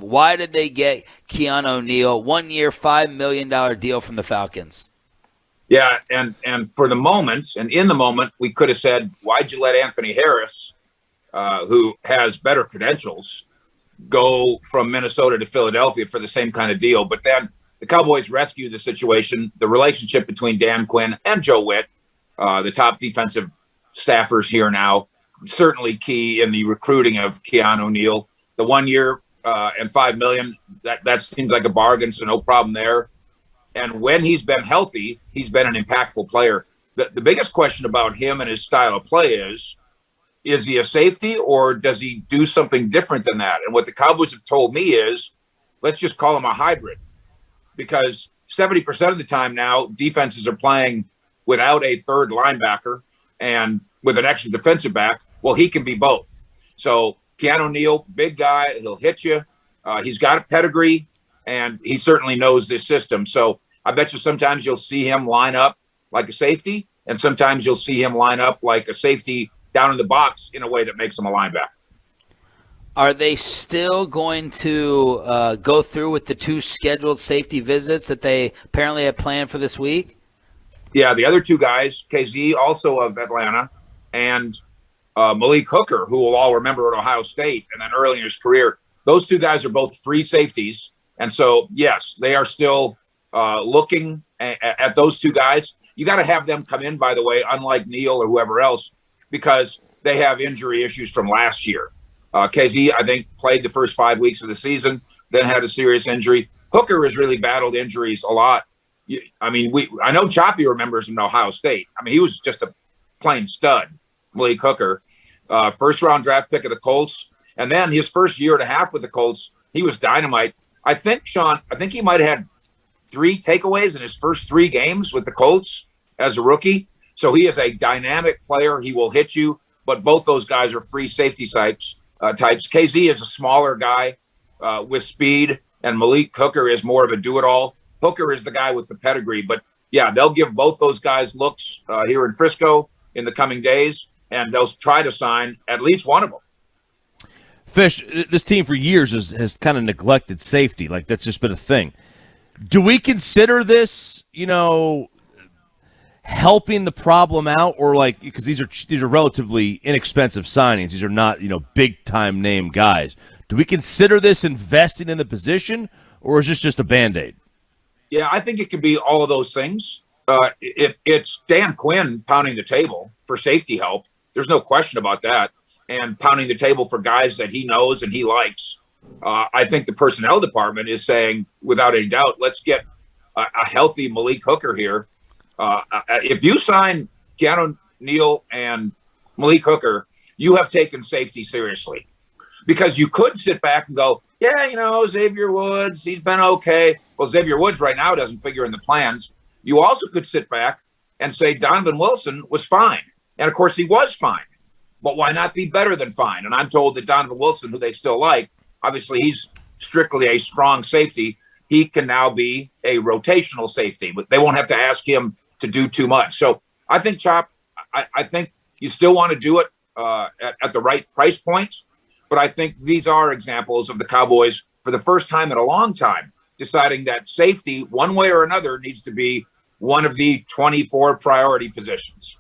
Why did they get Keanu ONeal, 1 year, $5 million deal from the Falcons? Yeah, and for the moment, and in the moment, we could have said, why'd you let Anthony Harris, who has better credentials, go from Minnesota to Philadelphia for the same kind of deal? But then the Cowboys rescued the situation. The relationship between Dan Quinn and Joe Witt, the top defensive staffers here now, certainly key in the recruiting of Keanu Neal. The 1 year and $5 million, that seems like a bargain, so no problem there. And when he's been healthy, he's been an impactful player. The biggest question about him and his style of play is he a safety or does he do something different than that? And what the Cowboys have told me is, let's just call him a hybrid, because 70% of the time now defenses are playing without a third linebacker and with an extra defensive back. Well, he can be both. So Keanu Neal, big guy, he'll hit you. He's got a pedigree, and he certainly knows this system. So I bet you sometimes you'll see him line up like a safety, and sometimes you'll see him line up like a safety down in the box in a way that makes him a linebacker. Are they still going to go through with the 2 scheduled safety visits that they apparently have planned for this week? Yeah, the other 2 guys, Kazee, also of Atlanta, and Malik Hooker, who we'll all remember at Ohio State, and then early in his career. Those 2 guys are both free safeties. And so, yes, they are still looking at those 2 guys. You got to have them come in, by the way, unlike Neal or whoever else, because they have injury issues from last year. Kazee, I think, played the first 5 weeks of the season, then had a serious injury. Hooker has really battled injuries a lot. I know Choppy remembers him in Ohio State. I mean, he was just a plain stud, Malik Hooker. First-round draft pick of the Colts. And then his first year and a half with the Colts, he was dynamite. I think, Sean, he might have had 3 takeaways in his first 3 games with the Colts as a rookie. So he is a dynamic player. He will hit you, but both those guys are free safety types. Kazee is a smaller guy with speed, and Malik Hooker is more of a do-it-all. Hooker is the guy with the pedigree. But, yeah, they'll give both those guys looks here in Frisco in the coming days, and they'll try to sign at least one of them. Fish, this team for years has kind of neglected safety. Like, that's just been a thing. Do we consider this, helping the problem out, or like, because these are relatively inexpensive signings. These are not, big time name guys. Do we consider this investing in the position, or is this just a Band-Aid? Yeah, I think it could be all of those things. It's Dan Quinn pounding the table for safety help. There's no question about that. And pounding the table for guys that he knows and he likes. I think the personnel department is saying, without a doubt, let's get a healthy Malik Hooker here. If you sign Keanu Neal and Malik Hooker, you have taken safety seriously. Because you could sit back and go, yeah, Xavier Woods, he's been okay. Well, Xavier Woods right now doesn't figure in the plans. You also could sit back and say Donovan Wilson was fine. And, of course, he was fine. But why not be better than fine? And I'm told that Donovan Wilson, who they still like, obviously he's strictly a strong safety. He can now be a rotational safety, but they won't have to ask him to do too much. So I think, Chop, I think you still want to do it at the right price point. But I think these are examples of the Cowboys, for the first time in a long time, deciding that safety, one way or another, needs to be one of the 24 priority positions.